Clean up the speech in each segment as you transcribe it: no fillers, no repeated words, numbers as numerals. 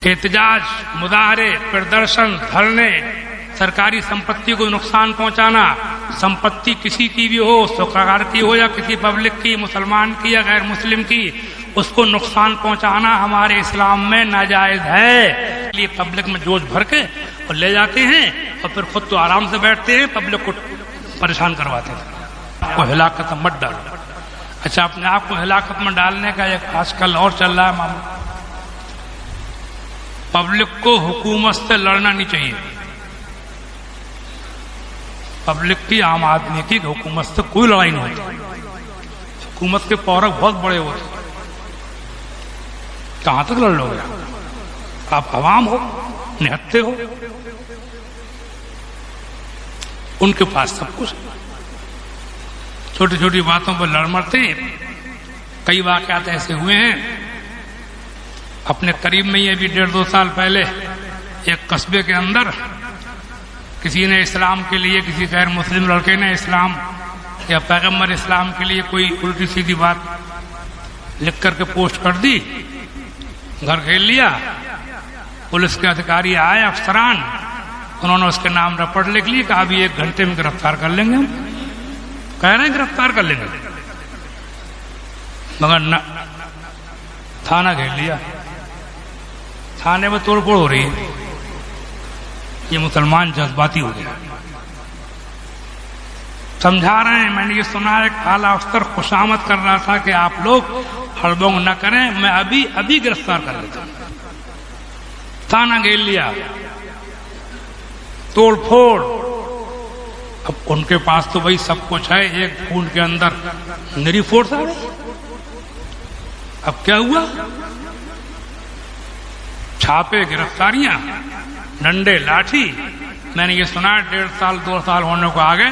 एहतजाज, मुजाहरे, प्रदर्शन, धरने, सरकारी संपत्ति को नुकसान पहुंचाना, संपत्ति किसी की भी हो, सरकार की हो या किसी पब्लिक की, मुसलमान की या गैर मुस्लिम की, उसको नुकसान पहुंचाना हमारे इस्लाम में नाजायज है। ये पब्लिक में जोश भर के और ले जाते हैं और फिर खुद तो आराम से बैठते हैं, पब्लिक को परेशान करवाते हैं। आपको हिलाकत मत डालो। अच्छा, अपने आप को हिलाकत में डालने का एक आजकल और चल रहा है मामला। पब्लिक को हुकूमत से लड़ना नहीं चाहिए। पब्लिक की, आम आदमी की हुकूमत से कोई लड़ाई नहीं होती। हुकूमत के पौरख बहुत बड़े होते, कहां तक लड़ लोगे आप? अवाम हो, निहत्ते हो, उनके पास सब कुछ। छोटी छोटी बातों पर लड़ मरते। कई वाकयात ऐसे हुए हैं अपने करीब में ही। अभी 1.5-2 साल पहले एक कस्बे के अंदर किसी ने इस्लाम के लिए, किसी गैर मुस्लिम लड़के ने इस्लाम या पैगंबर इस्लाम के लिए कोई उल्टी सीधी बात लिख करके पोस्ट कर दी, घर घेर लिया। पुलिस के अधिकारी आए, अफसरान, उन्होंने उसके नाम रपट लिख ली, कहा अभी 1 घंटे में गिरफ्तार कर लेंगे। हम कह रहे हैं गिरफ्तार कर लेंगे, मगर न, थाना घेर लिया। थाने में तोड़फोड़ हो रही है। ये मुसलमान जज्बाती हो गया। समझा रहे हैं, मैंने ये सुना है, एक आला अफसर खुशामद कर रहा था कि आप लोग हड़बंग न करें, मैं अभी गिरफ्तार कर लेता हूं। थाना घेर लिया, तोड़फोड़। अब उनके पास तो भाई सब कुछ है, एक खून के अंदर निरी फोर्स आ गई। अब क्या हुआ? छापे, गिरफ्तारियां, डंडे, लाठी। मैंने ये सुना 1.5 साल 2 साल होने को आ गए,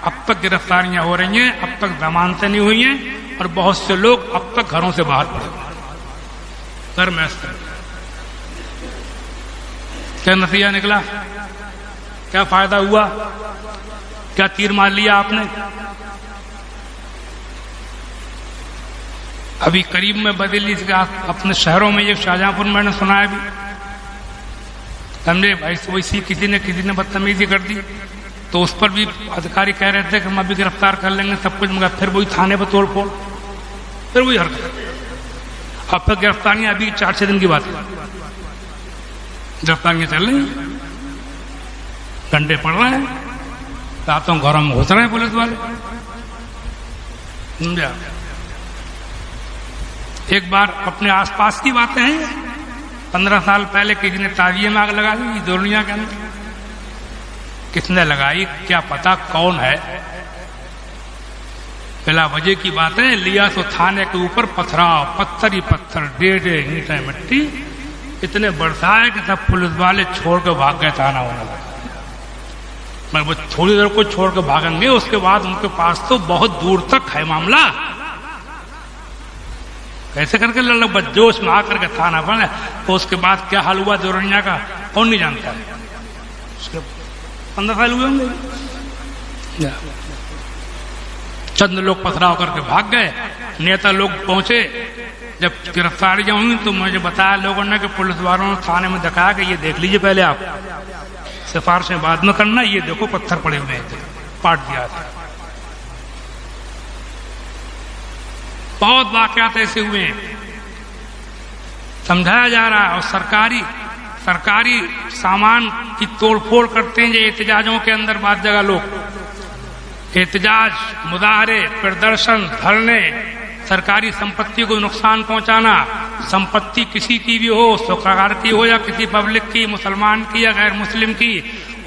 अब तक गिरफ्तारियां हो रही हैं, अब तक जमानतें नहीं हुई हैं और बहुत से लोग अब तक घरों से बाहर पड़े। घर में क्या नतीजा निकला? क्या फायदा हुआ? क्या तीर मार लिया आपने? अभी करीब में बदली अपने शहरों में, ये शाहजहांपुर मैंने सुना है, अभी समझे भाई, वैसी किसी ने बदतमीजी कर दी तो उस पर भी अधिकारी कह रहे थे कि हम अभी गिरफ्तार कर लेंगे सब कुछ, मगर फिर वही थाने पर तोड़फोड़, फिर वही हरकत। अब फिर गिरफ्तारियां अभी 4-6 दिन की बात है, गिरफ्तारियां चल रही, डंडे पड़ रहे हैं, रातों घरों में घुस रहे हैं पुलिस वाले। समझा? एक बार अपने आसपास की बातें हैं। 15 साल पहले किसी ने ताजिए में आग लगा दी दुनिया के अंदर। किसने लगाई क्या पता, कौन है, बिला वजह की बातें। लिया तो थाने के ऊपर पथराव, पत्थर ही पत्थर, डेढ़े ईंटें, मिट्टी इतने बरसाए कि सब पुलिस वाले छोड़ के भाग गए थाना वाला। मगर वो थोड़ी देर को छोड़ के भागेंगे, उसके बाद उनके पास तो बहुत दूर तक है मामला। कैसे करके लड़ बदजोश में आकर के थाना बने, तो उसके बाद क्या हाल हुआ दुनिया का कौन नहीं जानता है। उसके 15 साल हुए होंगे। चंद लोग पथराव करके भाग गए, नेता लोग पहुंचे। जब गिरफ्तारियां हुई तो मुझे बताया लोगों ने कि पुलिस वालों ने थाने में दिखाया कि ये देख लीजिए पहले आप, सिफारिशें बाद में करना, ये देखो पत्थर पड़े हुए हैं, पाट दिया था। बहुत वाकयात ऐसे हुए हैं, समझाया जा रहा है। और सरकारी सामान की तोड़फोड़ करते हैं ये एहतजाजों के अंदर। बाद जगह लोग एहतजाज, मुजाहरे, प्रदर्शन, धरने, सरकारी संपत्ति को नुकसान पहुंचाना, संपत्ति किसी की भी हो, सरकार की हो या किसी पब्लिक की, मुसलमान की या गैर मुस्लिम की,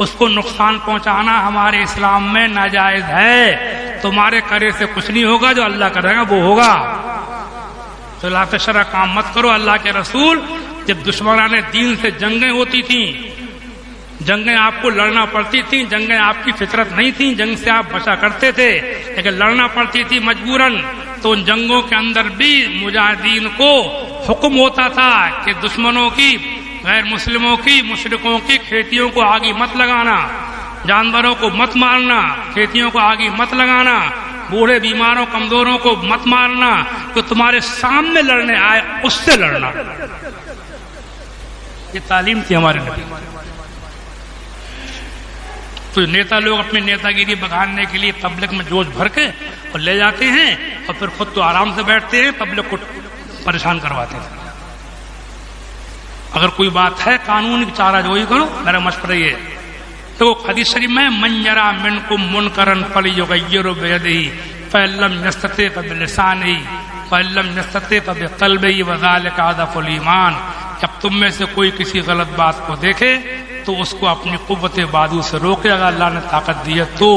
उसको नुकसान पहुंचाना हमारे इस्लाम में नाजायज है। तुम्हारे करे से कुछ नहीं होगा, जो अल्लाह करेगा वो होगा। तो लातशरा काम मत करो। अल्लाह के रसूल जब दुश्मनाने दीन से जंगें होती थी, जंगें आपको लड़ना पड़ती थी, जंगें आपकी फितरत नहीं थी, जंग से आप बचा करते थे, लेकिन लड़ना पड़ती थी मजबूरन। तो उन जंगों के अंदर भी मुजाहिदीन को हुक्म होता था कि दुश्मनों की, गैर मुस्लिमों की, मुशरिकों की खेतियों को आगे मत लगाना, जानवरों को मत मारना, खेतियों को आगे मत लगाना, बूढ़े बीमारों कमजोरों को मत मारना, तो तुम्हारे सामने लड़ने आए उससे लड़ना। ये तालीम थी हमारे नबी। तो नेता लोग अपने नेतागिरी बघाड़ने के लिए पब्लिक में जोश भर के और ले जाते हैं और फिर खुद तो आराम से बैठते हैं, पब्लिक को परेशान करवाते हैं। अगर कोई बात है कानून की चाराजोई करो, मेरा मशवरा ये तो हदीस शरीफ में मंजरा मिनकुम मुनकरन फलयुगय्यिरु बियदिही फल्लम यस्तति बिलिसानिही फल्लम यस्तति बिक़ल्बिही वज़ालिका अज़अफ़ुल ईमान। जब तुम में से कोई किसी गलत बात को देखे तो उसको अपनी कुव्वत बाजू से रोके, अगर अल्लाह ने ताकत दी है तो,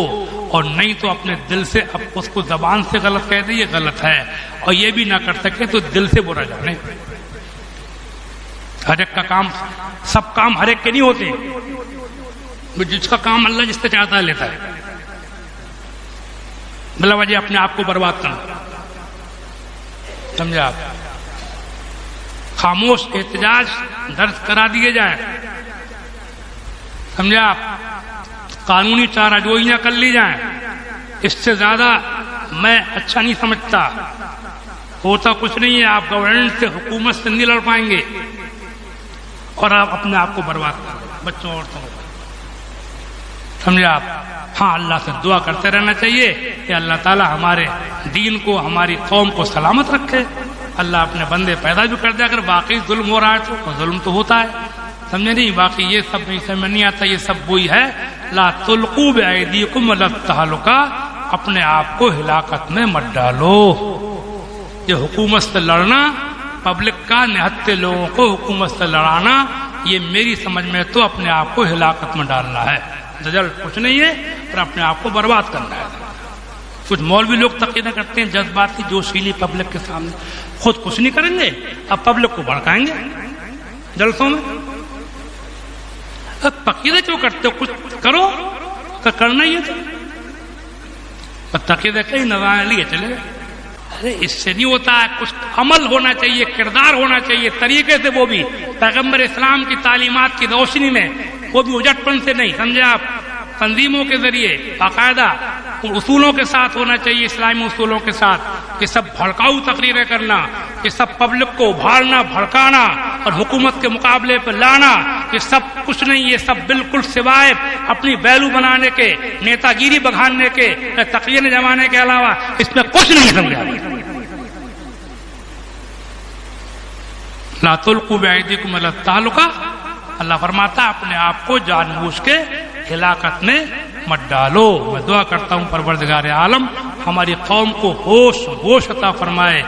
और नहीं तो अपने दिल से अब उसको जबान से गलत कह दे, ये गलत है। और ये भी ना कर सके तो दिल से बुरा जाने। हर एक का काम, सब काम हर एक के नहीं होते, जिसका काम अल्लाह जिससे चाहता है लेता है। बिला वजह अपने आप को बर्बाद करना, समझा आप? खामोश एहतजाज दर्ज करा दिए जाए, समझा आप? कानूनी चाराजोइयां कर ली जाए, इससे ज्यादा मैं अच्छा नहीं समझता। होता कुछ नहीं है, आप गवर्नमेंट से, हुकूमत से नहीं लड़ पाएंगे और आप अपने आप को बर्बाद करें, बच्चों औरतों को, समझा आप? हाँ, अल्लाह से दुआ करते रहना चाहिए कि अल्लाह ताला हमारे दीन को, हमारी कौम को सलामत रखे। अल्लाह अपने बंदे पैदा भी कर दे, अगर वाकई जुल्म हो रहा है तो जुल्म तो होता है, समझे नहीं? बाकी ये सब नहीं समझ नहीं आता, ये सब वही है ला तुल्कू बिअयदीकुम इला तहलुका, अपने आप को हिलाकत में मत डालो। ये हुकूमत से लड़ना, पब्लिक का निहत्ते लोगों को हुकूमत से लड़ाना, ये मेरी समझ में तो अपने आप को हिलाकत में डालना है। रिजल्ट कुछ नहीं है, पर अपने आप को बर्बाद करना है। कुछ मौलवी लोग तकीदा करते हैं जज्बाती जोशीली पब्लिक के सामने, खुद कुछ नहीं करेंगे, अब पब्लिक को भड़काएंगे जलसों में। तकीदे क्यों करते हो? कुछ करो तो करना ही है, तो तकीदे कहीं नजर लिए चले। अरे इससे नहीं होता है, कुछ अमल होना चाहिए, किरदार होना चाहिए तरीके से, वो भी पैगंबर इस्लाम की तालीमात की रोशनी में, वो भी उजटपन से नहीं, समझे आप? तंजीमों के जरिए बाकायदा उसूलों के साथ होना चाहिए, इस्लामी उसूलों के साथ। ये सब भड़काऊ तकरीरें करना, ये सब पब्लिक को उभारना, भड़काना और हुकूमत के मुकाबले पर लाना, ये सब कुछ नहीं। ये सब बिल्कुल सिवाय अपनी वैल्यू बनाने के, नेतागिरी बघाड़ने के, तकिये जमाने के अलावा इसमें कुछ नहीं, समझा? ला तुल्कू बिअयदीकुम इला तहलुका, अल्लाह फरमाता अपने आप को जानबूझ के हिलाकत में मत डालो। मैं दुआ करता हूँ परवरदिगार आलम हमारी कौम को होश अता फरमाए,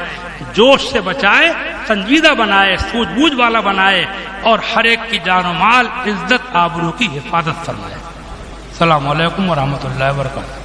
जोश से बचाए, संजीदा बनाए, सूझबूझ वाला बनाए और हर एक की जान माल, इज्जत, आबरू की हिफाजत फरमाए। अस्सलामु अलैकुम व रहमतुल्लाहि व बरकातहू।